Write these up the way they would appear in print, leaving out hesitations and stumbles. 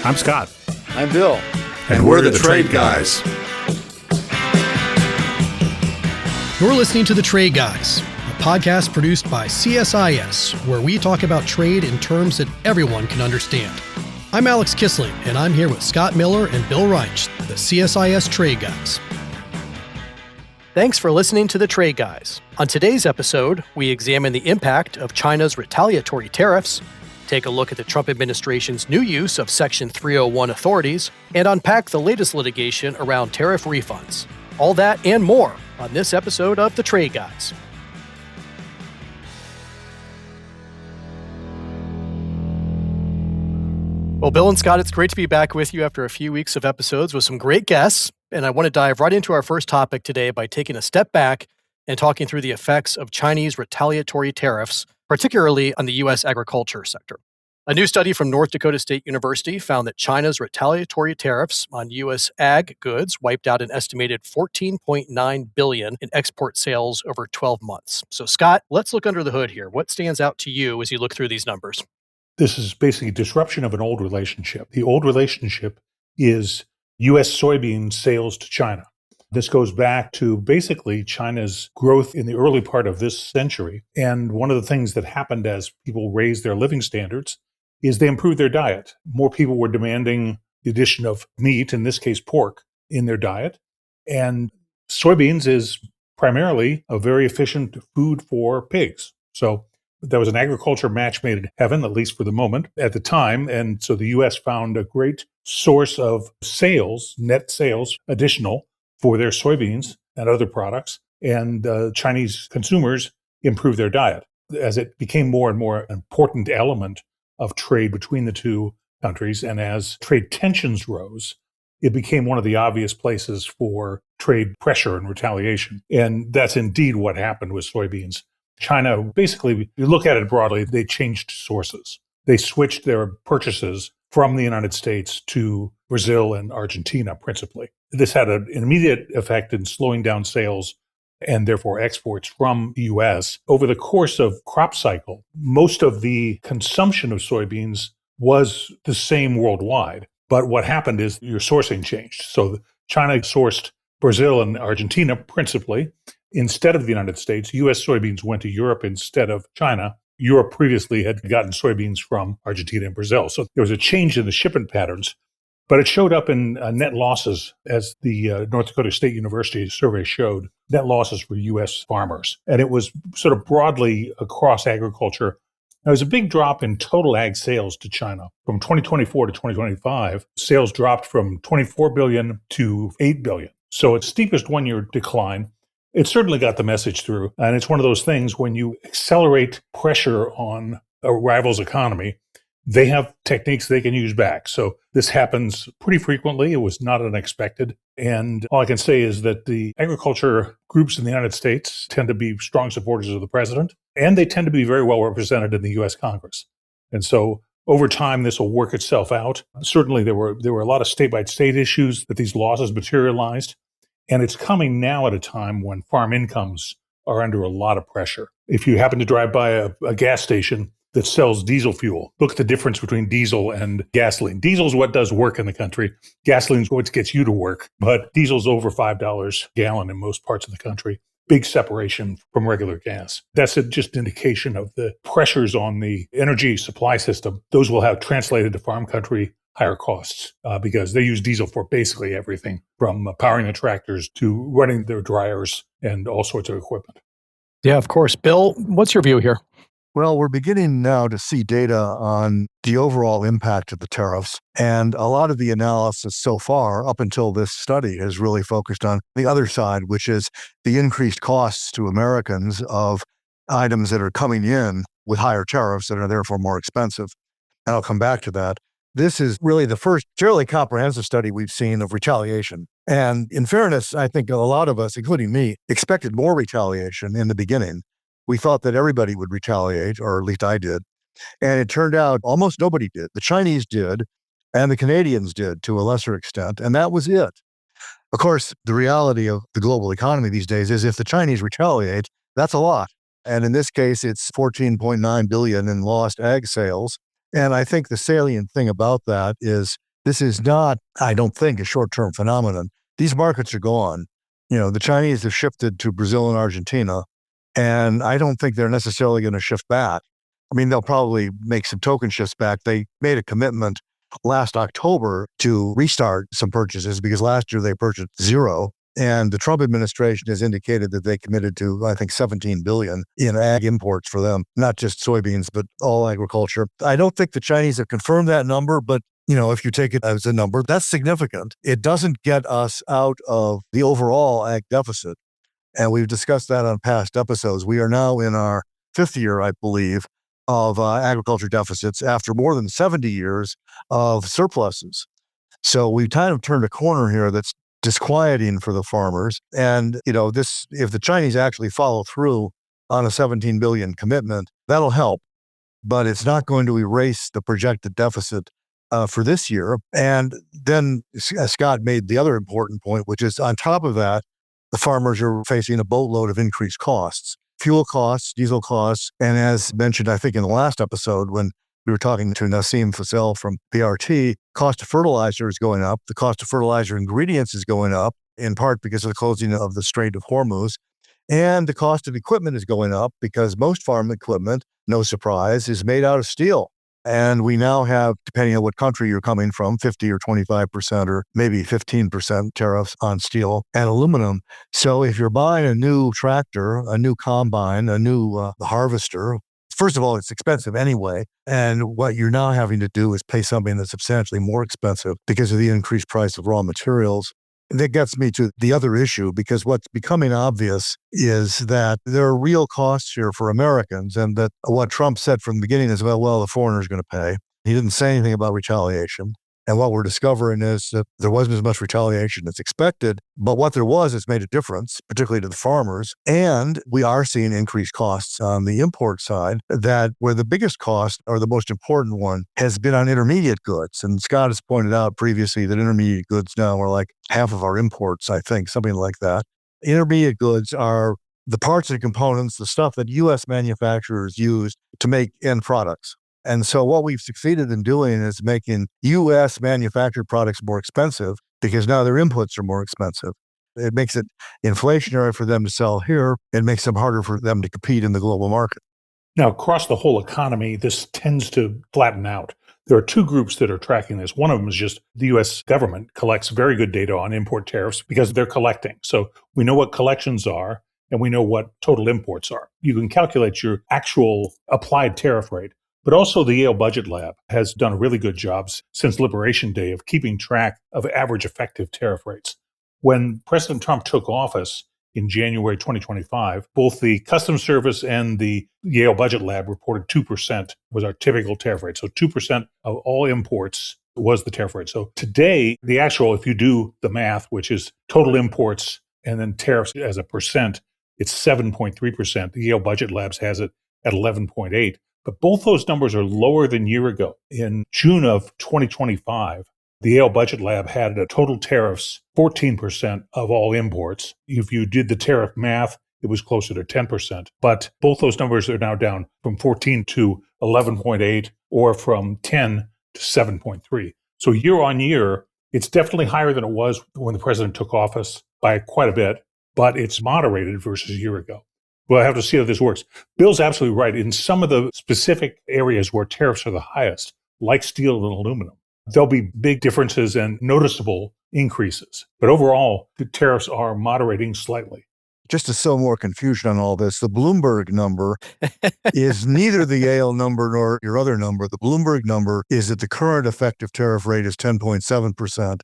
I'm Scott. I'm Bill. And we're the Trade Guys. You're listening to The Trade Guys, a podcast produced by CSIS, where we talk about trade in terms that everyone can understand. I'm Alex Kissling, and I'm here with Scott Miller and Bill Reich, the CSIS Trade Guys. Thanks for listening to The Trade Guys. On today's episode, we examine the impact of China's retaliatory tariffs, take a look at the Trump administration's new use of Section 301 authorities, and unpack the latest litigation around tariff refunds. All that and more on this episode of The Trade Guys. Well, Bill and Scott, it's great to be back with you after a few weeks of episodes with some great guests. And I want to dive right into our first topic today by taking a step back and talking through the effects of Chinese retaliatory tariffs, particularly on the U.S. agriculture sector. A new study from North Dakota State University found that China's retaliatory tariffs on U.S. ag goods wiped out an estimated $14.9 billion in export sales over 12 months. So, Scott, let's look under the hood here. What stands out to you as you look through these numbers? This is basically disruption of an old relationship. The old relationship is U.S. soybean sales to China. This goes back to basically China's growth in the early part of this century. And one of the things that happened as people raised their living standards is they improved their diet. More people were demanding the addition of meat, in this case pork, in their diet. And soybeans is primarily a very efficient food for pigs. So there was an agriculture match made in heaven, at least for the moment, at the time. And so the U.S. found a great source of sales, net sales, additional for their soybeans and other products. And Chinese consumers improved their diet as it became more and more an important element of trade between the two countries. And as trade tensions rose, it became one of the obvious places for trade pressure and retaliation. And that's indeed what happened with soybeans. China, basically, if you look at it broadly, they changed sources. They switched their purchases from the United States to Brazil and Argentina, principally. This had an immediate effect in slowing down sales and therefore exports from the U.S. Over the course of crop cycle, most of the consumption of soybeans was the same worldwide. But what happened is your sourcing changed. So China sourced Brazil and Argentina principally. Instead of the United States, U.S. soybeans went to Europe instead of China. Europe previously had gotten soybeans from Argentina and Brazil. So there was a change in the shipment patterns, but it showed up in net losses, as the North Dakota State University survey showed, net losses for U.S. farmers. And it was sort of broadly across agriculture. There was a big drop in total ag sales to China. From 2024 to 2025, sales dropped from $24 billion to $8 billion. So its steepest one-year decline. It certainly got the message through. And it's one of those things when you accelerate pressure on a rival's economy, they have techniques they can use back. So this happens pretty frequently. It was not unexpected. And all I can say is that the agriculture groups in the United States tend to be strong supporters of the president, and they tend to be very well represented in the U.S. Congress. And so over time, this will work itself out. Certainly, there were a lot of state-by-state issues that these losses materialized. And it's coming now at a time when farm incomes are under a lot of pressure. If you happen to drive by a gas station that sells diesel fuel, look at the difference between diesel and gasoline. Diesel is what does work in the country. Gasoline is what gets you to work. But diesel's over $5 a gallon in most parts of the country. Big separation from regular gas. That's just an indication of the pressures on the energy supply system. Those will have translated to farm country higher costs because they use diesel for basically everything from powering the tractors to running their dryers and all sorts of equipment. Yeah, of course. Bill, what's your view here? Well, we're beginning now to see data on the overall impact of the tariffs. And a lot of the analysis so far, up until this study, has really focused on the other side, which is the increased costs to Americans of items that are coming in with higher tariffs that are therefore more expensive. And I'll come back to that. This is really the first fairly comprehensive study we've seen of retaliation. And in fairness, I think a lot of us, including me, expected more retaliation in the beginning. We thought that everybody would retaliate, or at least I did. And it turned out almost nobody did. The Chinese did, and the Canadians did to a lesser extent, and that was it. Of course, the reality of the global economy these days is if the Chinese retaliate, that's a lot. And in this case, it's $14.9 billion in lost ag sales. And I think the salient thing about that is This is not, I don't think, a short-term phenomenon. These markets are gone. The Chinese have shifted to Brazil and Argentina, and I don't think they're necessarily going to shift back. I mean, they'll probably make some token shifts back. They made a commitment last October to restart some purchases because last year they purchased zero. And the Trump administration has indicated that they committed to, I think, $17 billion in ag imports for them, not just soybeans, but all agriculture. I don't think the Chinese have confirmed that number, but if you take it as a number, that's significant. It doesn't get us out of the overall ag deficit. And we've discussed that on past episodes. We are now in our fifth year, I believe, of agriculture deficits after more than 70 years of surpluses. So we've kind of turned a corner here that's disquieting for the farmers. And, if the Chinese actually follow through on a 17 billion commitment, that'll help. But it's not going to erase the projected deficit for this year. And then Scott made the other important point, which is on top of that, the farmers are facing a boatload of increased costs, fuel costs, diesel costs. And as mentioned, I think in the last episode, when we were talking to Nassim Fassel from PRT, cost of fertilizer is going up. The cost of fertilizer ingredients is going up, in part because of the closing of the Strait of Hormuz. And the cost of equipment is going up because most farm equipment, no surprise, is made out of steel. And we now have, depending on what country you're coming from, 50 or 25% or maybe 15% tariffs on steel and aluminum. So if you're buying a new tractor, a new combine, a new harvester, first of all, it's expensive anyway. And what you're now having to do is pay something that's substantially more expensive because of the increased price of raw materials. And that gets me to the other issue, because what's becoming obvious is that there are real costs here for Americans, and that what Trump said from the beginning is, well, the foreigner's going to pay. He didn't say anything about retaliation. And what we're discovering is that there wasn't as much retaliation as expected, but what there was has made a difference, particularly to the farmers. And we are seeing increased costs on the import side, that where the biggest cost, or the most important one, has been on intermediate goods. And Scott has pointed out previously that intermediate goods now are like half of our imports, I think, something like that. Intermediate goods are the parts and components, the stuff that U.S. manufacturers use to make end products. And so what we've succeeded in doing is making U.S. manufactured products more expensive because now their inputs are more expensive. It makes it inflationary for them to sell here. It makes them harder for them to compete in the global market. Now, across the whole economy, this tends to flatten out. There are two groups that are tracking this. One of them is just the U.S. government collects very good data on import tariffs because they're collecting. So we know what collections are and we know what total imports are. You can calculate your actual applied tariff rate. But also the Yale Budget Lab has done a really good job since Liberation Day of keeping track of average effective tariff rates. When President Trump took office in January 2025, both the Customs Service and the Yale Budget Lab reported 2% was our typical tariff rate. So 2% of all imports was the tariff rate. So today, the actual, if you do the math, which is total imports and then tariffs as a percent, it's 7.3%. The Yale Budget Labs has it at 11.8%. But both those numbers are lower than a year ago. In June of 2025, the Yale Budget Lab had a total tariffs 14% of all imports. If you did the tariff math, it was closer to 10%. But both those numbers are now down from 14 to 11.8 or from 10 to 7.3. So year on year, it's definitely higher than it was when the president took office by quite a bit, but it's moderated versus a year ago. We'll have to see how this works. Bill's absolutely right. In some of the specific areas where tariffs are the highest, like steel and aluminum, there'll be big differences and noticeable increases. But overall, the tariffs are moderating slightly. Just to sow more confusion on all this, the Bloomberg number is neither the Yale number nor your other number. The Bloomberg number is that the current effective tariff rate is 10.7%,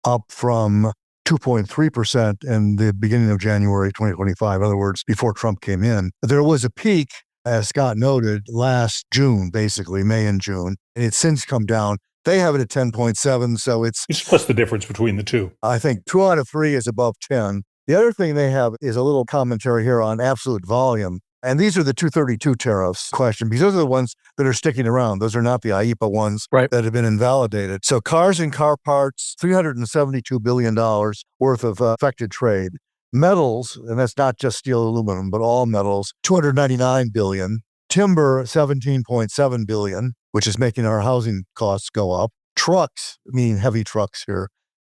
up from 2.3% in the beginning of January 2025, in other words, before Trump came in. There was a peak, as Scott noted, last June, basically, May and June, and it's since come down. They have it at 10.7, so it's What's the difference between the two? I think 2 out of 3 is above 10. The other thing they have is a little commentary here on absolute volume. And these are the 232 tariffs question, because those are the ones that are sticking around. Those are not the IEEPA ones that have been invalidated. So cars and car parts, $372 billion worth of affected trade. Metals, and that's not just steel, aluminum, but all metals, $299 billion. Timber, $17.7 billion, which is making our housing costs go up. trucks, meaning heavy trucks here,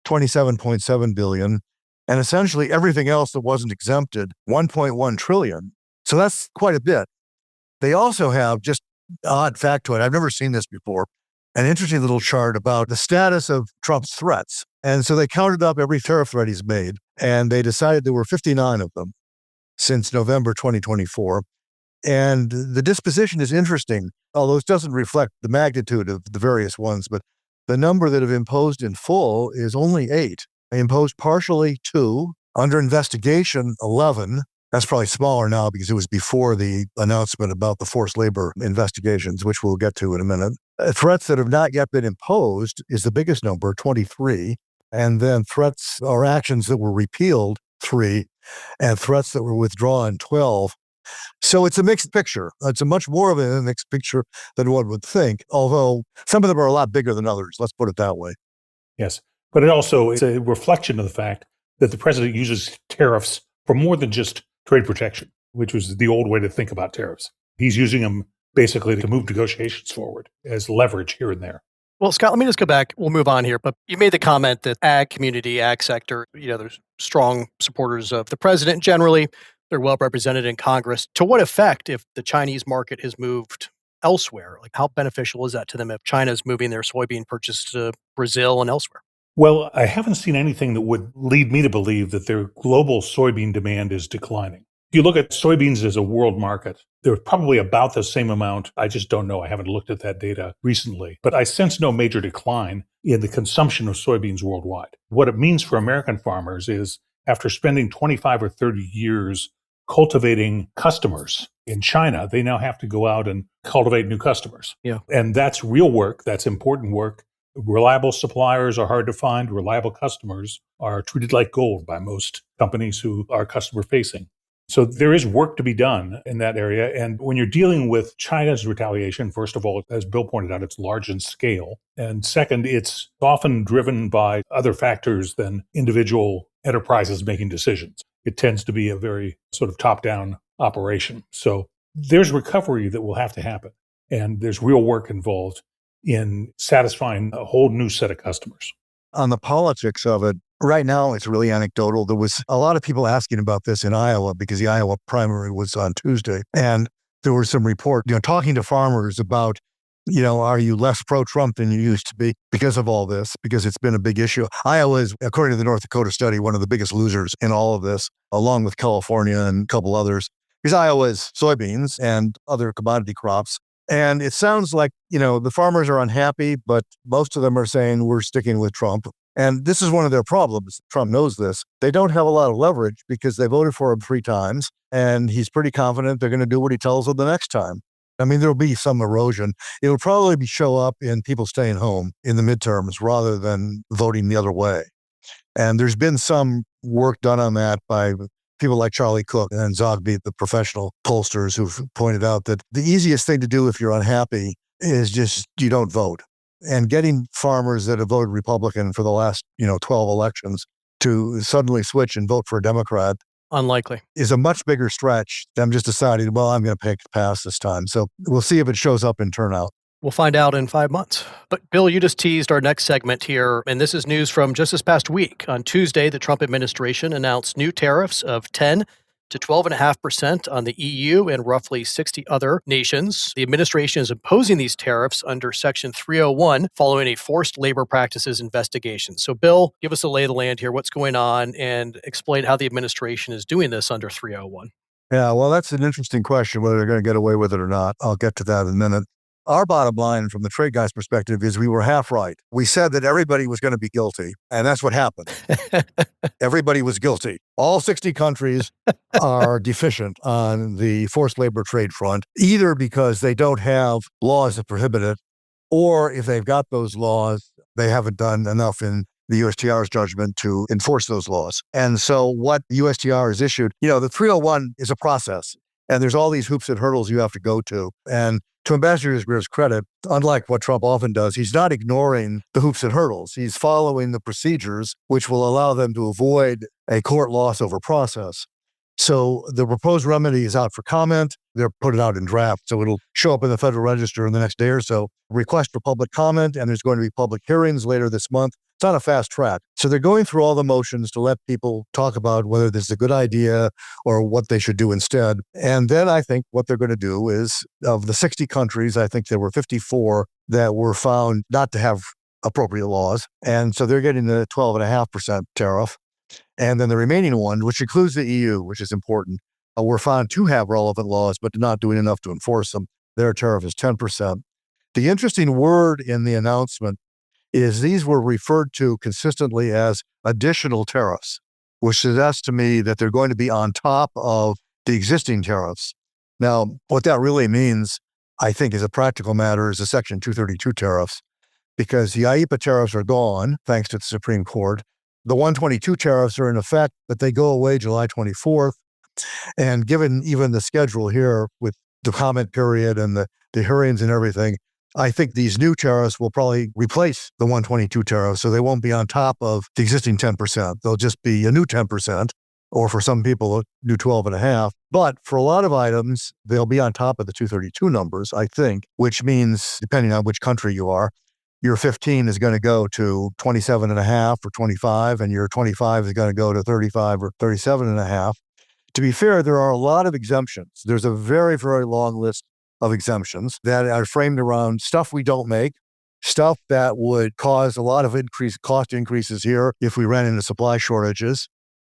27.7 billion, and essentially everything else that wasn't exempted, 1.1 trillion. So that's quite a bit. They also have, just odd factoid, I've never seen this before, an interesting little chart about the status of Trump's threats. And so they counted up every tariff threat he's made, and they decided there were 59 of them since November 2024. And the disposition is interesting, although it doesn't reflect the magnitude of the various ones, but the number that have imposed in full is only 8. They imposed partially 2, under investigation 11. That's probably smaller now because it was before the announcement about the forced labor investigations, which we'll get to in a minute. Threats that have not yet been imposed is the biggest number, 23. And then threats or actions that were repealed, 3, and threats that were withdrawn, 12. So it's a mixed picture. It's a much more of a mixed picture than one would think, although some of them are a lot bigger than others. Let's put it that way. Yes. But it also is a reflection of the fact that the president uses tariffs for more than just trade protection, which was the old way to think about tariffs. He's using them basically to move negotiations forward as leverage here and there. Well, Scott, let me just go back. We'll move on here. But you made the comment that ag community, ag sector, there's strong supporters of the president generally. They're well represented in Congress. To what effect if the Chinese market has moved elsewhere? Like, how beneficial is that to them if China's moving their soybean purchase to Brazil and elsewhere? Well, I haven't seen anything that would lead me to believe that their global soybean demand is declining. If you look at soybeans as a world market, they're probably about the same amount. I just don't know. I haven't looked at that data recently. But I sense no major decline in the consumption of soybeans worldwide. What it means for American farmers is after spending 25 or 30 years cultivating customers in China, they now have to go out and cultivate new customers. Yeah. And that's real work. That's important work. Reliable suppliers are hard to find. Reliable customers are treated like gold by most companies who are customer facing. So there is work to be done in that area. And when you're dealing with China's retaliation, first of all, as Bill pointed out, it's large in scale. And second, it's often driven by other factors than individual enterprises making decisions. It tends to be a very sort of top-down operation. So there's recovery that will have to happen. And there's real work involved in satisfying a whole new set of customers. On the politics of it, right now it's really anecdotal. There was a lot of people asking about this in Iowa because the Iowa primary was on Tuesday. And there were some report, talking to farmers about, are you less pro-Trump than you used to be because of all this, because it's been a big issue. Iowa is, according to the North Dakota study, one of the biggest losers in all of this, along with California and a couple others, because Iowa is soybeans and other commodity crops. And it sounds like, the farmers are unhappy, but most of them are saying we're sticking with Trump. And this is one of their problems. Trump knows this. They don't have a lot of leverage because they voted for him 3 times, and he's pretty confident they're going to do what he tells them the next time. I mean, there'll be some erosion. It will probably show up in people staying home in the midterms rather than voting the other way. And there's been some work done on that by people like Charlie Cook and Zogby, the professional pollsters, who've pointed out that the easiest thing to do if you're unhappy is just you don't vote. And getting farmers that have voted Republican for the last, 12 elections to suddenly switch and vote for a Democrat Unlikely. is a much bigger stretch than just deciding, well, I'm going to pass this time. So we'll see if it shows up in turnout. We'll find out in 5 months. But Bill, you just teased our next segment here, and this is news from just this past week. On Tuesday, the Trump administration announced new tariffs of 10 to 12.5% on the EU and roughly 60 other nations. The administration is imposing these tariffs under Section 301 following a forced labor practices investigation. So, Bill, give us a lay of the land here. What's going on, and explain how the administration is doing this under 301. Yeah, well, that's an interesting question, whether they're going to get away with it or not. I'll get to that in a minute. Our bottom line from the trade guy's perspective is we were half right. We said that everybody was going to be guilty, and that's what happened. Everybody was guilty. All 60 countries are deficient on the forced labor trade front, either because they don't have laws that prohibit it, or if they've got those laws, they haven't done enough in the USTR's judgment to enforce those laws. And so what the USTR has issued, the 301 is a process, and there's all these hoops and hurdles you have to go to. And to Ambassador Greer's credit, unlike what Trump often does, he's not ignoring the hoops and hurdles. He's following the procedures which will allow them to avoid a court loss over process. So the proposed remedy is out for comment. They're put it out in draft, so it'll show up in the Federal Register in the next day or so. Request for public comment, and there's going to be public hearings later this month. It's on a fast track. So they're going through all the motions to let people talk about whether this is a good idea or what they should do instead. And then I think what they're going to do is, of the 60 countries, I think there were 54 that were found not to have appropriate laws. And so they're getting the 12.5% tariff. And then the remaining one, which includes the EU, which is important, were found to have relevant laws, but not doing enough to enforce them. Their tariff is 10%. The interesting word in the announcement is these were referred to consistently as additional tariffs, which suggests to me that they're going to be on top of the existing tariffs. Now, what that really means, I think, as a practical matter, is the Section 232 tariffs, because the IEEPA tariffs are gone, thanks to the Supreme Court. The 122 tariffs are in effect, but they go away July 24th. And given even the schedule here with the comment period and the hearings and everything, I think these new tariffs will probably replace the 122 tariffs. So they won't be on top of the existing 10%. They'll just be a new 10%, or for some people, a new 12.5%. But for a lot of items, they'll be on top of the 232 numbers, I think, which means, depending on which country you are, your 15 is going to go to 27.5 or 25, and your 25 is going to go to 35 or 37.5. To be fair, there are a lot of exemptions. There's a very, very long list of exemptions that are framed around stuff we don't make, stuff that would cause a lot of cost increases here if we ran into supply shortages,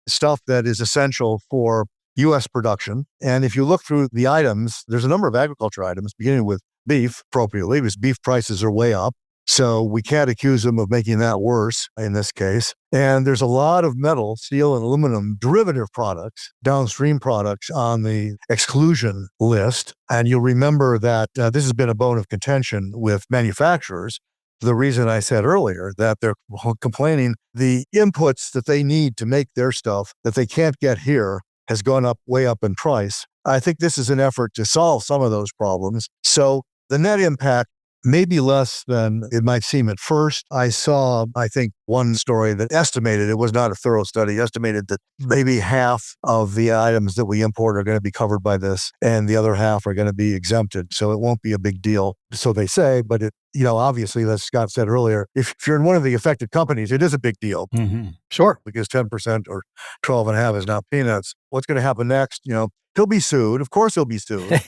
stuff that is essential for U.S. production. And if you look through the items, there's a number of agriculture items, beginning with beef, appropriately, because beef prices are way up. So we can't accuse them of making that worse in this case. And there's a lot of metal, steel, and aluminum derivative products, downstream products on the exclusion list. And you'll remember that this has been a bone of contention with manufacturers. The reason I said earlier that they're complaining the inputs that they need to make their stuff that they can't get here has gone up, way up in price. I think this is an effort to solve some of those problems. So the net impact maybe less than it might seem at first. I saw, I think, one story that estimated, it was not a thorough study, estimated that maybe half of the items that we import are going to be covered by this, and the other half are going to be exempted. So it won't be a big deal. So they say, but it, obviously, as Scott said earlier, if you're in one of the affected companies, it is a big deal. Mm-hmm. Sure. Because 10% or 12.5 is not peanuts. What's going to happen next? He'll be sued. Of course he'll be sued.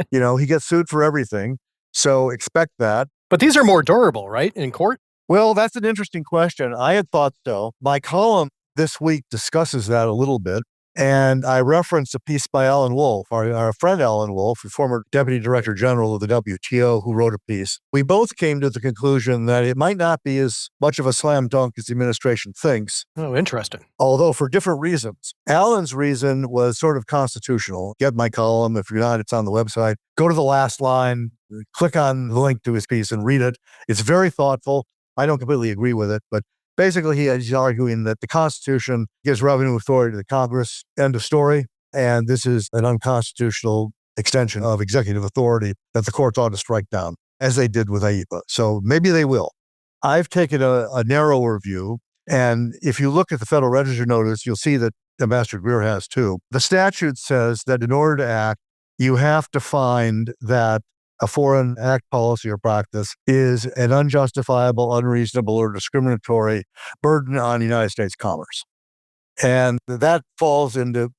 He gets sued for everything. So expect that. But these are more durable, right, in court? Well, that's an interesting question. I had thought so. My column this week discusses that a little bit. And I referenced a piece by Alan Wolf, our friend Alan Wolf, the former Deputy Director General of the WTO, who wrote a piece. We both came to the conclusion that it might not be as much of a slam dunk as the administration thinks. Oh, interesting. Although for different reasons. Alan's reason was sort of constitutional. Get my column. If you're not, it's on the website. Go to the last line, click on the link to his piece and read it. It's very thoughtful. I don't completely agree with it, but basically, he's arguing that the Constitution gives revenue authority to the Congress, end of story, and this is an unconstitutional extension of executive authority that the courts ought to strike down, as they did with IEEPA. So maybe they will. I've taken a narrower view, and if you look at the Federal Register notice, you'll see that Ambassador Greer has too. The statute says that in order to act, you have to find that a foreign act, policy, or practice is an unjustifiable, unreasonable, or discriminatory burden on United States commerce. And that falls into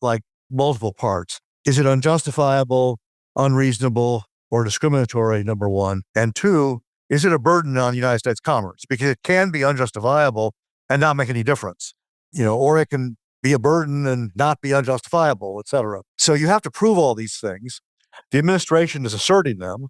multiple parts. Is it unjustifiable, unreasonable, or discriminatory, number one? And two, is it a burden on United States commerce? Because it can be unjustifiable and not make any difference, or it can be a burden and not be unjustifiable, et cetera. So you have to prove all these things. The administration is asserting them,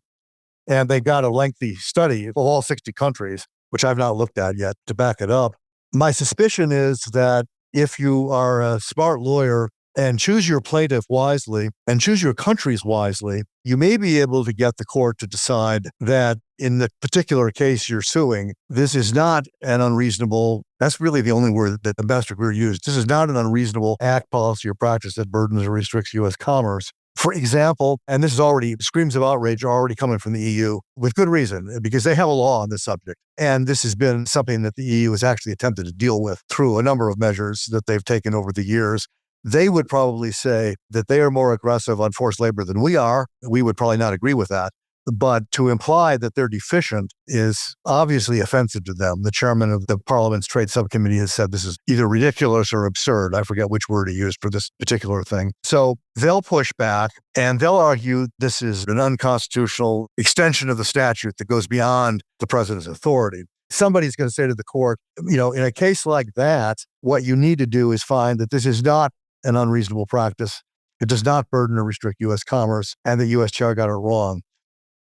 and they've got a lengthy study of all 60 countries, which I've not looked at yet, to back it up. My suspicion is that if you are a smart lawyer and choose your plaintiff wisely and choose your countries wisely, you may be able to get the court to decide that in the particular case you're suing, this is not an unreasonable, that's really the only word that Ambassador Greer used, this is not an unreasonable act, policy, or practice that burdens or restricts U.S. commerce. For example, and this is already, screams of outrage are already coming from the EU with good reason, because they have a law on this subject. And this has been something that the EU has actually attempted to deal with through a number of measures that they've taken over the years. They would probably say that they are more aggressive on forced labor than we are. We would probably not agree with that. But to imply that they're deficient is obviously offensive to them. The chairman of the Parliament's Trade Subcommittee has said this is either ridiculous or absurd. I forget which word he used for this particular thing. So they'll push back and they'll argue this is an unconstitutional extension of the statute that goes beyond the president's authority. Somebody's going to say to the court, in a case like that, what you need to do is find that this is not an unreasonable practice. It does not burden or restrict U.S. commerce, and the U.S. chair got it wrong.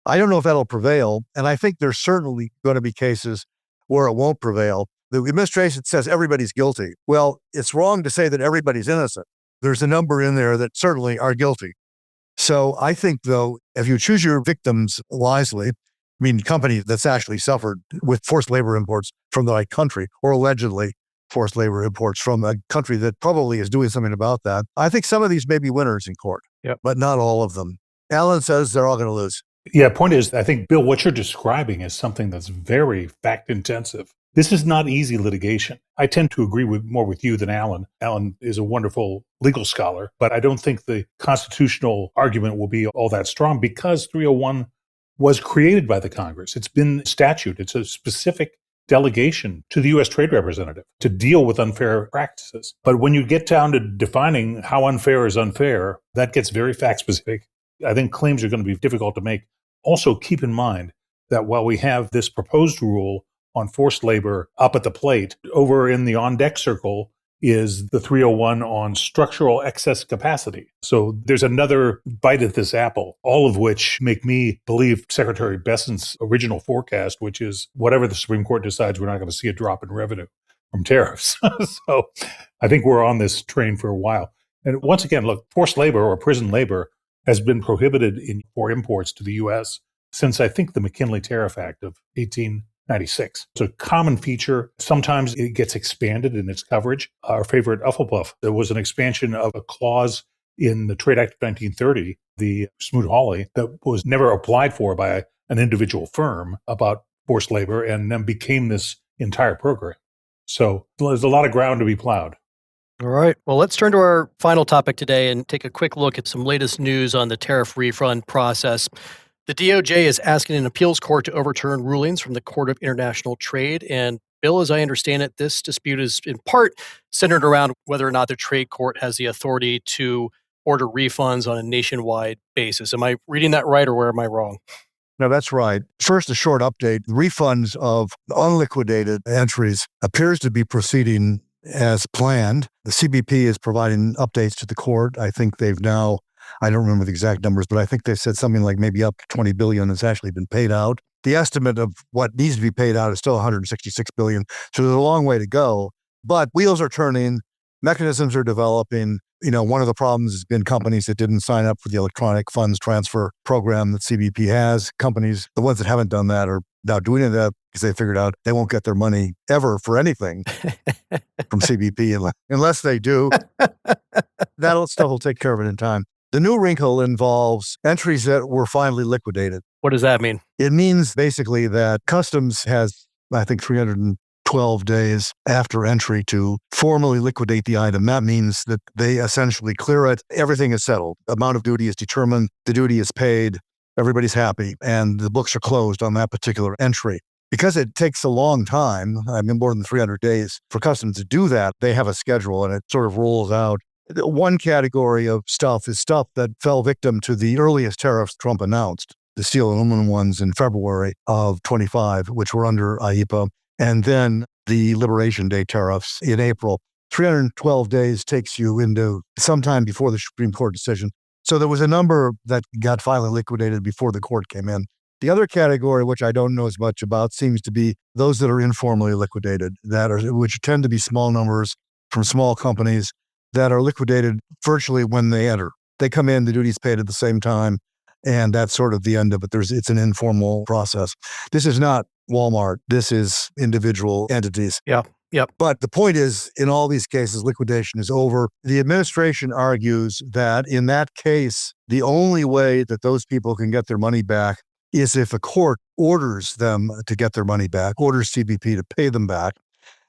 I don't know if that'll prevail, and I think there's certainly going to be cases where it won't prevail. The administration says everybody's guilty. Well, it's wrong to say that everybody's innocent. There's a number in there that certainly are guilty. So I think, though, if you choose your victims wisely, company that's actually suffered with forced labor imports from the right country, or allegedly forced labor imports from a country that probably is doing something about that, I think some of these may be winners in court, but not all of them. Alan says they're all going to lose. Yeah, point is, I think, Bill, what you're describing is something that's very fact-intensive. This is not easy litigation. I tend to agree more with you than Alan. Alan is a wonderful legal scholar, but I don't think the constitutional argument will be all that strong because 301 was created by the Congress. It's been statute. It's a specific delegation to the U.S. Trade Representative to deal with unfair practices. But when you get down to defining how unfair is unfair, that gets very fact-specific. I think claims are going to be difficult to make. Also, keep in mind that while we have this proposed rule on forced labor up at the plate, over in the on-deck circle is the 301 on structural excess capacity. So there's another bite at this apple, all of which make me believe Secretary Bessent's original forecast, which is whatever the Supreme Court decides, we're not going to see a drop in revenue from tariffs. So I think we're on this train for a while. And once again, look, forced labor or prison labor has been prohibited for imports to the U.S. since, I think, the McKinley Tariff Act of 1896. It's a common feature. Sometimes it gets expanded in its coverage. Our favorite Ufflepuff, there was an expansion of a clause in the Trade Act of 1930, the Smoot-Hawley, that was never applied for by an individual firm about forced labor and then became this entire program. So there's a lot of ground to be plowed. All right. Well, let's turn to our final topic today and take a quick look at some latest news on the tariff refund process. The DOJ is asking an appeals court to overturn rulings from the Court of International Trade. And Bill, as I understand it, this dispute is in part centered around whether or not the trade court has the authority to order refunds on a nationwide basis. Am I reading that right, or where am I wrong? No, that's right. First, a short update. Refunds of unliquidated entries appears to be proceeding as planned. The CBP is providing updates to the court. I think they've now, I don't remember the exact numbers, but I think they said something like maybe up to $20 billion has actually been paid out. The estimate of what needs to be paid out is still $166 billion. So there's a long way to go, but wheels are turning, mechanisms are developing. One of the problems has been companies that didn't sign up for the electronic funds transfer program that CBP has. Companies, the ones that haven't done that, are now doing that because they figured out they won't get their money ever for anything from CBP unless they do. That stuff will take care of it in time. The new wrinkle involves entries that were finally liquidated. What does that mean? It means basically that Customs has, I think, 312 days after entry to formally liquidate the item. That means that they essentially clear it. Everything is settled. Amount of duty is determined. The duty is paid. Everybody's happy. And the books are closed on that particular entry. Because it takes a long time, more than 300 days for Customs to do that, they have a schedule and it sort of rolls out. One category of stuff is stuff that fell victim to the earliest tariffs Trump announced, the steel and aluminum ones in February of 25, which were under IEEPA, and then the Liberation Day tariffs in April. 312 days takes you into sometime before the Supreme Court decision. So there was a number that got finally liquidated before the court came in. The other category, which I don't know as much about, seems to be those that are informally liquidated, which tend to be small numbers from small companies that are liquidated virtually when they enter. They come in, the duty's paid at the same time, and that's sort of the end of it. It's an informal process. This is not Walmart. This is individual entities. Yeah. Yep. But the point is, in all these cases, liquidation is over. The administration argues that in that case, the only way that those people can get their money back is if a court orders them to get their money back, orders CBP to pay them back,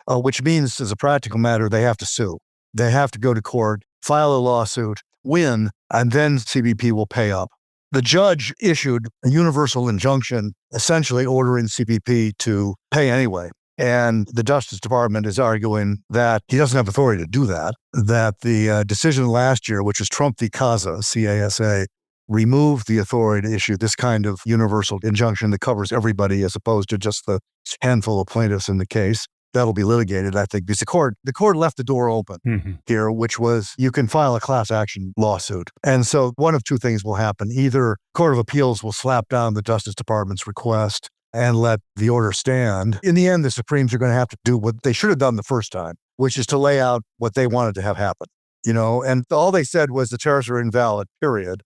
which means, as a practical matter, they have to sue. They have to go to court, file a lawsuit, win, and then CBP will pay up. The judge issued a universal injunction, essentially ordering CBP to pay anyway. And the Justice Department is arguing that he doesn't have authority to do that the decision last year, which was Trump v. CASA, C-A-S-A, removed the authority to issue this kind of universal injunction that covers everybody as opposed to just the handful of plaintiffs in the case. That'll be litigated, I think, because the court left the door open here, which was you can file a class action lawsuit. And so one of two things will happen. Either Court of Appeals will slap down the Justice Department's request and let the order stand. In the end, the Supremes are going to have to do what they should have done the first time, which is to lay out what they wanted to have happen. And all they said was the tariffs are invalid, period.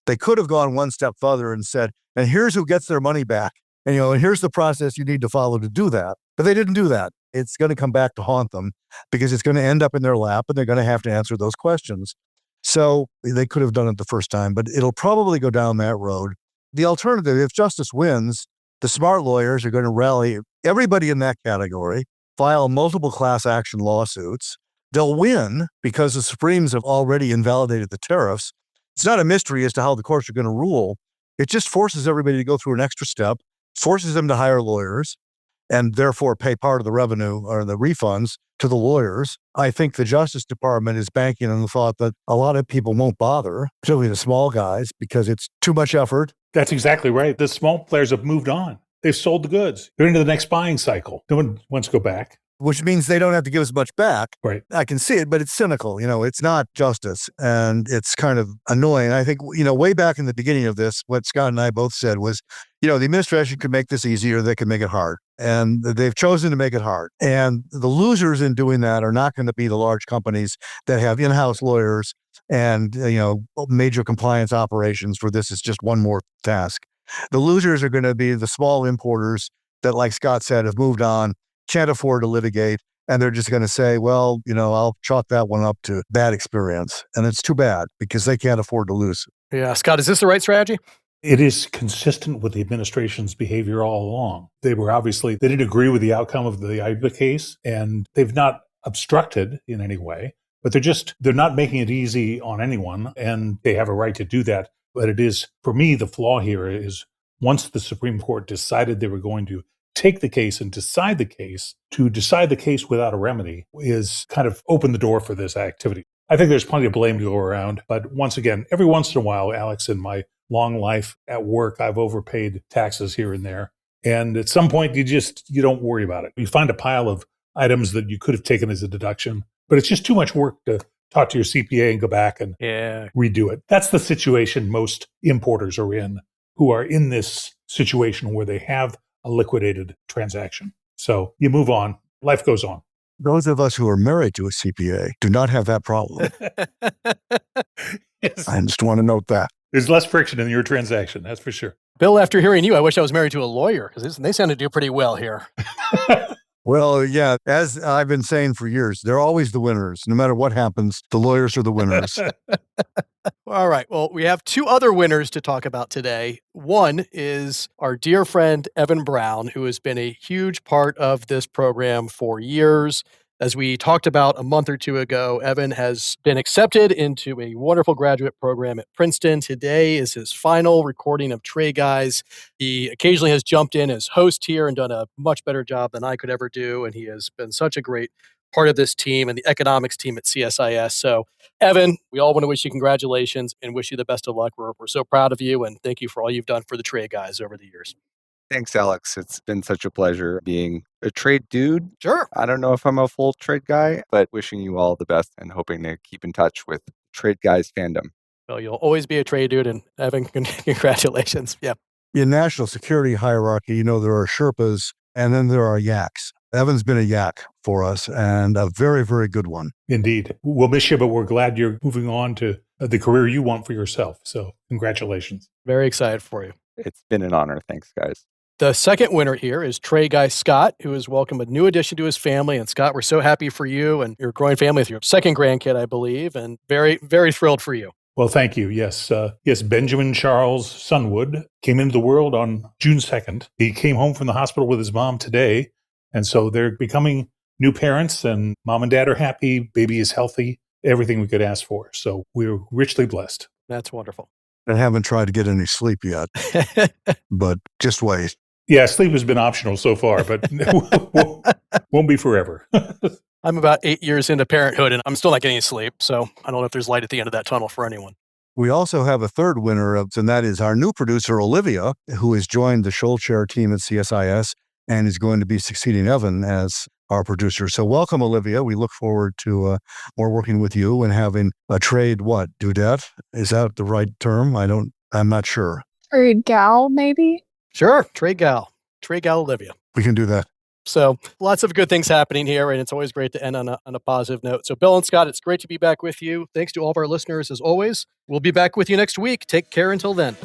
They could have gone one step further and said, and here's who gets their money back. And here's the process you need to follow to do that. But they didn't do that. It's going to come back to haunt them because it's going to end up in their lap and they're going to have to answer those questions. So they could have done it the first time, but it'll probably go down that road. The alternative, if justice wins, the smart lawyers are going to rally everybody in that category, file multiple class action lawsuits. They'll win because the Supremes have already invalidated the tariffs. It's not a mystery as to how the courts are going to rule. It just forces everybody to go through an extra step, forces them to hire lawyers, and therefore pay part of the revenue or the refunds to the lawyers. I think the Justice Department is banking on the thought that a lot of people won't bother, particularly the small guys, because it's too much effort. That's exactly right. The small players have moved on. They've sold the goods. They're into the next buying cycle. No one wants to go back. Which means they don't have to give as much back. Right. I can see it, but it's cynical. It's not justice. And it's kind of annoying. I think, way back in the beginning of this, what Scott and I both said was, the administration could make this easier. They could make it hard. And they've chosen to make it hard. And the losers in doing that are not going to be the large companies that have in-house lawyers and, major compliance operations where this is just one more task. The losers are going to be the small importers that, like Scott said, have moved on, can't afford to litigate, and they're just going to say, well, I'll chalk that one up to bad experience. And it's too bad because they can't afford to lose. Yeah. Scott, is this the right strategy? It is consistent with the administration's behavior all along. They didn't agree with the outcome of the IBA case, and they've not obstructed in any way, but they're not making it easy on anyone, and they have a right to do that. But it is, for me, the flaw here is once the Supreme Court decided they were going to take the case and decide the case, to decide the case without a remedy is kind of open the door for this activity. I think there's plenty of blame to go around. But once again, every once in a while, Alex, in my long life at work, I've overpaid taxes here and there. And at some point, you don't worry about it. You find a pile of items that you could have taken as a deduction, but it's just too much work to talk to your CPA and go back and redo it. That's the situation most importers are in, who are in this situation where they have a liquidated transaction. So you move on. Life goes on. Those of us who are married to a CPA do not have that problem. Yes. I just want to note that. There's less friction in your transaction, that's for sure. Bill, after hearing you, I wish I was married to a lawyer because they sound to do pretty well here. Well, yeah, as I've been saying for years, they're always the winners. No matter what happens, the lawyers are the winners. All right. Well, we have two other winners to talk about today. One is our dear friend, Evan Brown, who has been a huge part of this program for years. As we talked about a month or two ago, Evan has been accepted into a wonderful graduate program at Princeton. Today is his final recording of Trade Guys. He occasionally has jumped in as host here and done a much better job than I could ever do. And he has been such a great part of this team and the economics team at CSIS. So, Evan, we all want to wish you congratulations and wish you the best of luck. We're so proud of you, and thank you for all you've done for the Trade Guys over the years. Thanks, Alex. It's been such a pleasure being a trade dude. Sure. I don't know if I'm a full trade guy, but wishing you all the best and hoping to keep in touch with Trade Guys fandom. Well, you'll always be a trade dude, and Evan, congratulations. Yeah. In national security hierarchy, there are Sherpas and then there are yaks. Evan's been a yak for us and a very, very good one. Indeed. We'll miss you, but we're glad you're moving on to the career you want for yourself. So congratulations. Very excited for you. It's been an honor. Thanks, guys. The second winner here is Trade Guy Scott, who has welcomed a new addition to his family. And Scott, we're so happy for you and your growing family with your second grandkid, I believe, and very, very thrilled for you. Well, thank you. Yes, Benjamin Charles Sunwood came into the world on June 2nd. He came home from the hospital with his mom today. And so they're becoming new parents, and mom and dad are happy. Baby is healthy. everything we could ask for. So we're richly blessed. That's wonderful. I haven't tried to get any sleep yet, but just wait. Yeah, sleep has been optional so far, but won't be forever. I'm about 8 years into parenthood, and I'm still not getting sleep. So I don't know if there's light at the end of that tunnel for anyone. We also have a third winner, and that is our new producer, Olivia, who has joined the Shoal Chair team at CSIS and is going to be succeeding Evan as our producer. So welcome, Olivia. We look forward to more working with you and having a trade, dudette? Is that the right term? I'm not sure. Or gal, maybe? Sure. Trade gal Olivia. We can do that. So lots of good things happening here, and it's always great to end on a positive note. So Bill and Scott, it's great to be back with you. Thanks to all of our listeners as always. We'll be back with you next week. Take care until then.